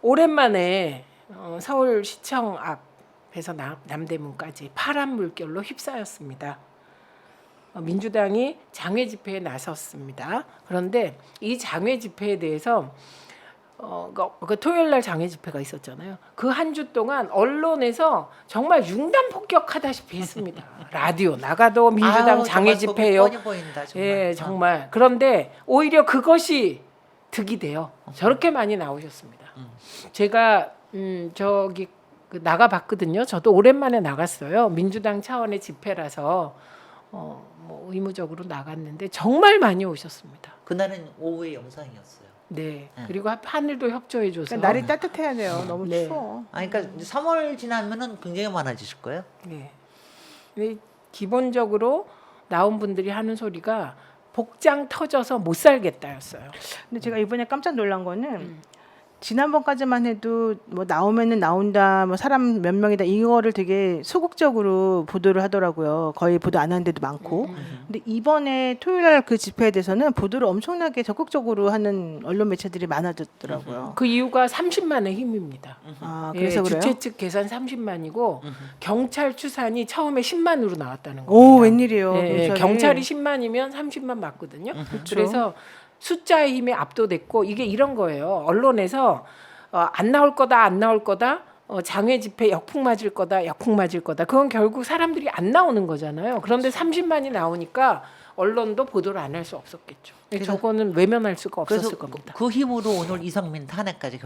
오랜만에 서울시청 앞에서 남대문까지 파란 물결로 휩싸였습니다. 민주당이 장외 집회에 나섰습니다. 그런데 이 장외 집회에 대해서 그 토요일 날 장외 집회가 있었잖아요. 그 한 주 동안 언론에서 정말 융단 폭격하다시피 했습니다. 라디오 나가도 민주당 장외 집회예요. 뻔히 보인다, 정말. 예, 정말. 그런데 오히려 그것이 득이 돼요. 저렇게 많이 나오셨습니다. 제가 저기 나가 봤거든요. 저도 오랜만에 나갔어요. 민주당 차원의 집회라서 뭐 의무적으로 나갔는데 정말 많이 오셨습니다. 그날은 오후의 영상이었어요. 네. 그리고 하늘도 협조해줘서 그러니까 날이 따뜻해야 돼요. 너무 네. 추워. 그러니까 3월 지나면은 굉장히 많아지실 거예요. 네. 근데 기본적으로 나온 분들이 하는 소리가 복장 터져서 못 살겠다였어요. 근데 제가 이번에 깜짝 놀란 거는 지난번까지만 해도 뭐 나오면은 나온다, 뭐 사람 몇 명이다 이거를 되게 소극적으로 보도를 하더라고요. 거의 보도 안 하는 데도 많고. 근데 이번에 토요일 날 그 집회에 대해서는 보도를 엄청나게 적극적으로 하는 언론 매체들이 많아졌더라고요. 그 이유가 30만의 힘입니다. 아, 예, 그래서 그래요? 주최 측 계산 30만이고 경찰 추산이 처음에 10만으로 나왔다는 겁니다. 오, 웬일이에요. 예, 경찰이. 경찰이 10만이면 30만 맞거든요. 그렇죠. 그래서 숫자의 힘에 압도됐고 이게 이런 거예요. 언론에서 안 나올 거다, 안 나올 거다. 장외 집회 역풍 맞을 거다, 역풍 맞을 거다. 그건 결국 사람들이 안 나오는 거잖아요. 그런데 30만이 나오니까 언론도 보도를 안 할 수 없었겠죠. 저거는 외면할 수가 그래서 없었을 겁니다. 그 힘으로 오늘 이성민 탄핵까지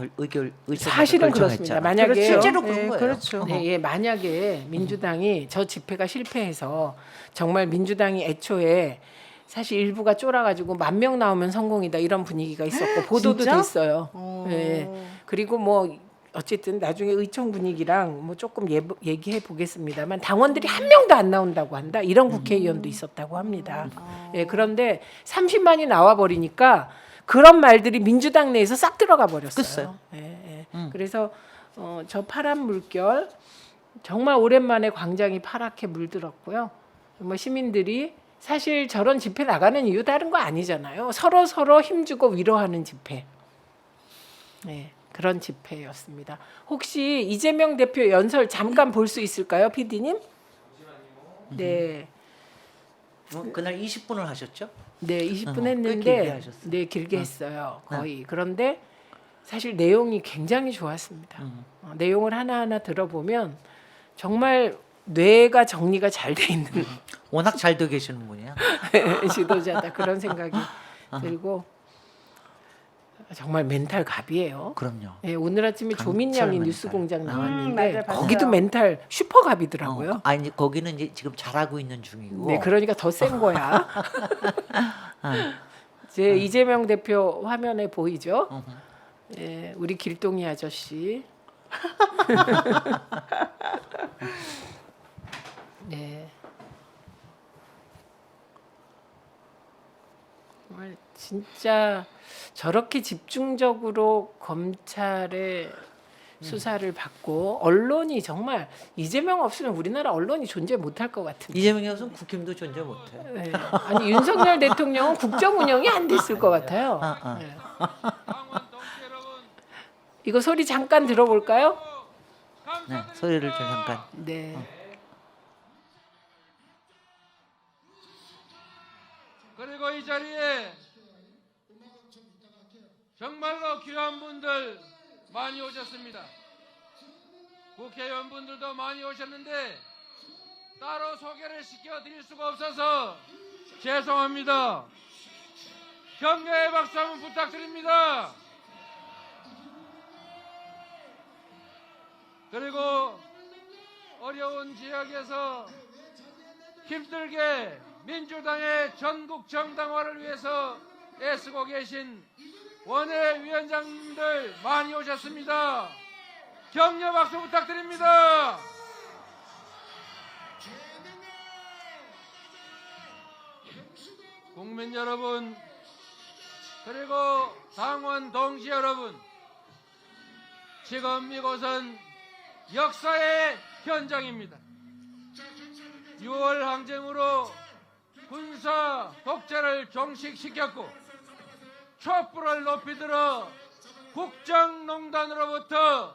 사실은 그렇습니다. 만약에 그렇죠. 실제로 그런 네, 거예요. 그렇죠. 네, 예, 만약에 민주당이 저 집회가 실패해서 정말 민주당이 애초에 사실 일부가 쫄아가지고 10,000명 나오면 성공이다 이런 분위기가 있었고 보도도 진짜? 됐어요. 오. 예. 그리고 뭐 어쨌든 나중에 의총 분위기랑 뭐 조금 얘기해 보겠습니다만 당원들이 한 명도 안 나온다고 한다 이런 국회의원도 있었다고 합니다. 예, 그런데 30만이 나와 버리니까 그런 말들이 민주당 내에서 싹 들어가 버렸어요. 글쎄요. 예, 예. 그래서 저 파란 물결 정말 오랜만에 광장이 파랗게 물들었고요. 정말 시민들이 사실 저런 집회 나가는 이유 다른 거 아니잖아요. 서로 힘주고 위로하는 집회. 네, 그런 집회였습니다. 혹시 이재명 대표 연설 잠깐 볼 수 있을까요, PD님? 네, 그날 20분을 하셨죠? 네, 20분 꽤 길게 했는데, 하셨어요. 네, 길게 했어요, 거의. 그런데 사실 내용이 굉장히 좋았습니다. 내용을 하나하나 들어보면 정말 뇌가 정리가 잘 돼 있는 워낙 잘도 계시는 분이야. 지도자다 그런 생각이 들고 정말 멘탈 갑이에요. 그럼요. 예, 오늘 아침에 강철 조민양이 멘탈. 뉴스공장 맞아요, 나왔는데 봤어요. 거기도 멘탈 슈퍼갑이더라고요. 아니 거기는 이제 지금 잘하고 있는 중이고. 네, 그러니까 더 센 거야. 이제 이재명 대표 화면에 보이죠? 예, 우리 길동이 아저씨. 네. 정말 진짜 저렇게 집중적으로 검찰의 수사를 받고 언론이 정말 이재명 없으면 우리나라 언론이 존재 못할 것 같은데. 이재명이 없으면 국힘도 존재 못해. 네. 아니 윤석열 대통령은 국정 운영이 안 됐을 것 같아요. 네. 이거 소리 잠깐 들어볼까요? 네, 소리를 좀 잠깐. 네. 그리고 이 자리에 정말로 귀한 분들 많이 오셨습니다. 국회의원분들도 많이 오셨는데 따로 소개를 시켜드릴 수가 없어서 죄송합니다. 격려의 박수 한번 부탁드립니다. 그리고 어려운 지역에서 힘들게 민주당의 전국 정당화를 위해서 애쓰고 계신 원외위원장님들 많이 오셨습니다. 격려 박수 부탁드립니다. 국민 여러분, 그리고 당원 동지 여러분, 지금 이곳은 역사의 현장입니다. 6월 항쟁으로 군사 독재를 종식시켰고 촛불을 높이 들어 국정농단으로부터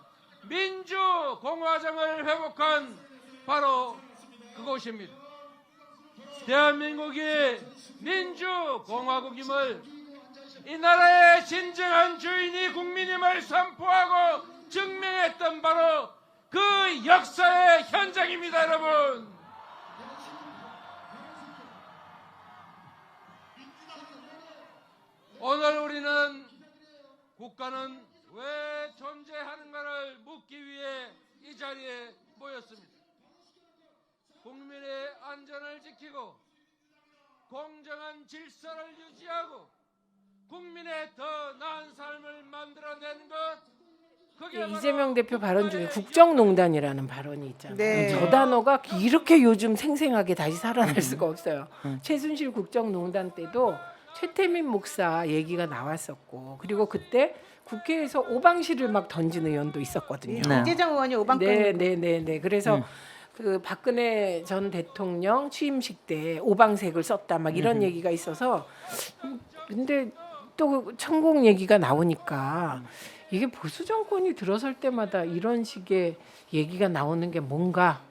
민주공화정을 회복한 바로 그곳입니다. 대한민국이 민주공화국임을, 이 나라의 진정한 주인이 국민임을 선포하고 증명했던 바로 그 역사의 현장입니다, 여러분. 오늘 우리는 국가는 왜 존재하는가를 묻기 위해 이 자리에 모였습니다. 국민의 안전을 지키고 공정한 질서를 유지하고 국민의 더 나은 삶을 만들어내는 것, 그게 바로 이재명 대표 발언 중에 국정농단이라는 발언이 있잖아요. 네. 저 단어가 이렇게 요즘 생생하게 다시 살아날 수가 없어요. 최순실 국정농단 때도 최태민 목사 얘기가 나왔었고, 그리고 그때 국회에서 오방실을 막 던진 의원도 있었거든요. 네. 이재정 의원이 오방권. 네. 그래서 그 박근혜 전 대통령 취임식 때 오방색을 썼다 막 이런 얘기가 있어서, 근데 또 천공 얘기가 나오니까 이게 보수 정권이 들어설 때마다 이런 식의 얘기가 나오는 게 뭔가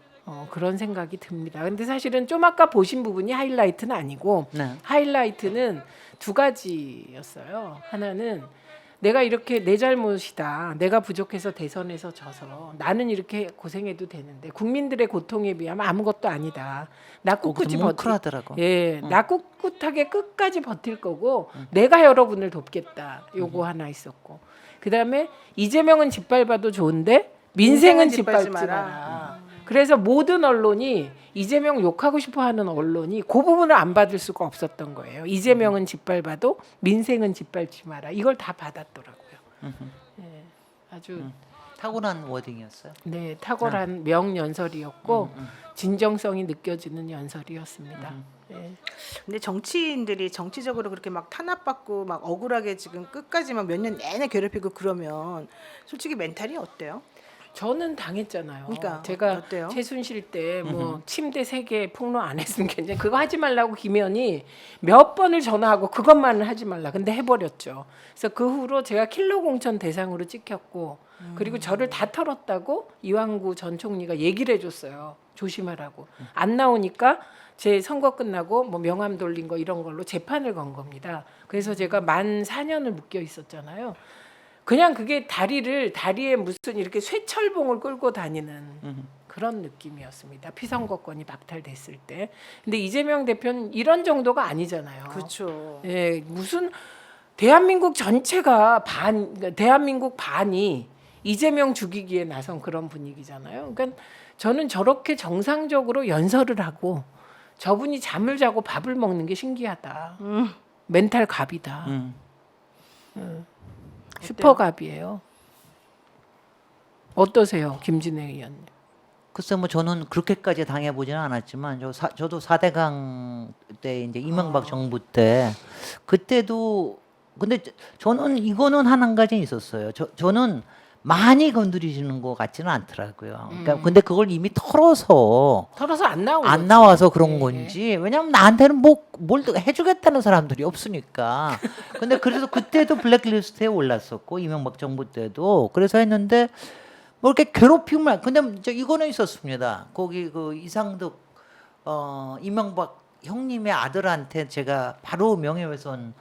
그런 생각이 듭니다. 근데 사실은 좀 아까 보신 부분이 하이라이트는 아니고, 네. 하이라이트는 두 가지였어요. 하나는 내가 이렇게 내 잘못이다, 내가 부족해서 대선에서 져서 나는 이렇게 고생해도 되는데 국민들의 고통에 비하면 아무것도 아니다. 나 꿋꿋이 버틸, 뭉클하더라고. 나 꿋꿋하게 끝까지 버틸 거고 내가 여러분을 돕겠다. 요거 하나 있었고, 그다음에 이재명은 짓밟아도 좋은데 민생은 짓밟지 마라. 그래서 모든 언론이 이재명 욕하고 싶어하는 언론이 그 부분을 안 받을 수가 없었던 거예요. 이재명은 짓밟아도 민생은 짓밟지 마라. 이걸 다 받았더라고요. 네, 아주 탁월한 워딩이었어요. 네, 탁월한 명연설이었고 진정성이 느껴지는 연설이었습니다. 네. 근데 정치인들이 정치적으로 그렇게 막 탄압받고 막 억울하게 지금 끝까지 막 몇 년 내내 괴롭히고 그러면 솔직히 멘탈이 어때요? 저는 당했잖아요. 그러니까 제가 어때요? 최순실 때 뭐 침대 3개 폭로 안 했으면 괜찮. 그거 하지 말라고 김현이 몇 번을 전화하고 그것만은 하지 말라. 근데 해버렸죠. 그래서 그 후로 제가 킬러 공천 대상으로 찍혔고, 그리고 저를 다 털었다고 이완구 전 총리가 얘기를 해줬어요. 조심하라고. 안 나오니까 제 선거 끝나고 뭐 명함 돌린 거 이런 걸로 재판을 건 겁니다. 그래서 제가 만 4년을 묶여 있었잖아요. 그냥 그게 다리에 무슨 이렇게 쇠철봉을 끌고 다니는 그런 느낌이었습니다. 피선거권이 박탈됐을 때. 근데 이재명 대표는 이런 정도가 아니잖아요. 그렇죠. 예, 무슨 대한민국 전체가 대한민국 반이 이재명 죽이기에 나선 그런 분위기잖아요. 그러니까 저는 저렇게 정상적으로 연설을 하고 저분이 잠을 자고 밥을 먹는 게 신기하다. 멘탈 갑이다. 슈퍼갑이에요. 어떠세요, 김진애 의원님? 글쎄 뭐 저는 그렇게까지 당해보지는 않았지만 저도 4대강 때 이제 이명박 정부 때 그때도 근데 저는 이거는 한 가지 있었어요. 저는 많이 건드리시는 것 같지는 않더라고요. 그러니까 근데 그걸 이미 털어서 안 나오고 안 나와서 그런 네. 건지, 왜냐면 나한테는 뭘 해주겠다는 사람들이 없으니까. 근데 그래서 그때도 블랙리스트에 올랐었고 이명박 정부 때도 그래서 했는데 뭐 이렇게 괴롭힘을, 근데 이거는 있었습니다. 거기 그 이상득 이명박 형님의 아들한테 제가 바로 명예훼손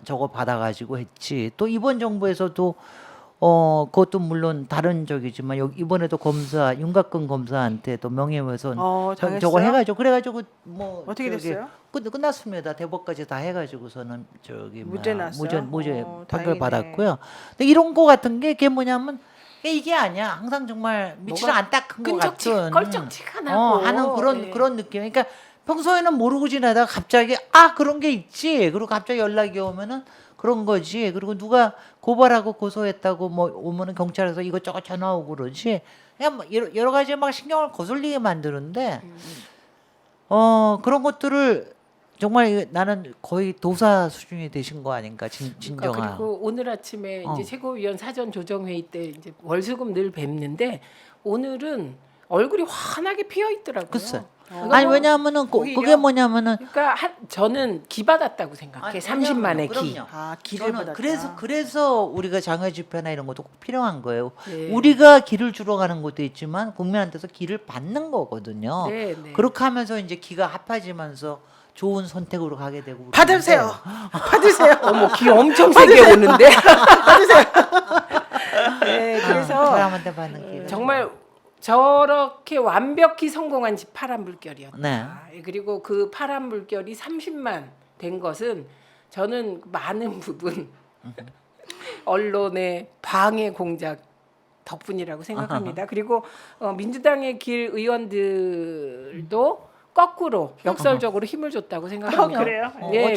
저거 받아가지고 했지. 또 이번 정부에서도 그것도 물론 다른 적이지만 이번에도 윤곽근 검사한테 또 명예훼손 당했어요? 저거 해가지고 그래가지고 뭐 어떻게 됐어요? 끝났습니다. 대법까지 다 해가지고서는 무죄 났어요? 무죄 다행이네. 판결 받았고요. 근데 이런 거 같은 게 그게 뭐냐면 이게 아니야. 항상 정말 밑을 뭐가 안 닦은 것 같은 껄쩍지가 나고 하는 네. 그런 느낌. 그러니까 평소에는 모르고 지내다가 갑자기 그런 게 있지. 그리고 갑자기 연락이 오면은 그런 거지. 그리고 누가 고발하고 고소했다고 뭐 오면은 경찰에서 이것저것 전화 오고 그러지. 그냥 뭐 여러 가지 막 신경을 거슬리게 만드는데 그런 것들을 정말 나는 거의 도사 수준이 되신 거 아닌가 진정한. 그리고 오늘 아침에 이제 최고위원 사전 조정 회의 때 이제 월수금 늘 뵙는데 오늘은 얼굴이 환하게 피어 있더라고요. 글쎄. 그거 아니 뭐 왜냐하면은 오히려- 그게 뭐냐면은 그러니까 저는 기 받았다고 생각해. 아니, 30만의 기. 그럼요. 아, 기를 저는 받았다. 그래서 우리가 장외 집회나 이런 것도 꼭 필요한 거예요. 네. 우리가 길을 주러 가는 것도 있지만 국민한테서 길을 받는 거거든요. 네, 네. 그렇게 하면서 이제 기가 합해지면서 좋은 선택으로 가게 되고 받으세요. 받으세요. 어머 기 엄청 세게 오는데. 네, 그래서 사람한테 받는 길. 정말 저렇게 완벽히 성공한 집 파란 물결이었다. 네. 그리고 그 파란 물결이 30만 된 것은 저는 많은 부분 언론의 방해 공작 덕분이라고 생각합니다. 그리고 민주당의 길 의원들도 거꾸로 역설적으로 힘을 줬다고 생각합니다. 그래요? 예,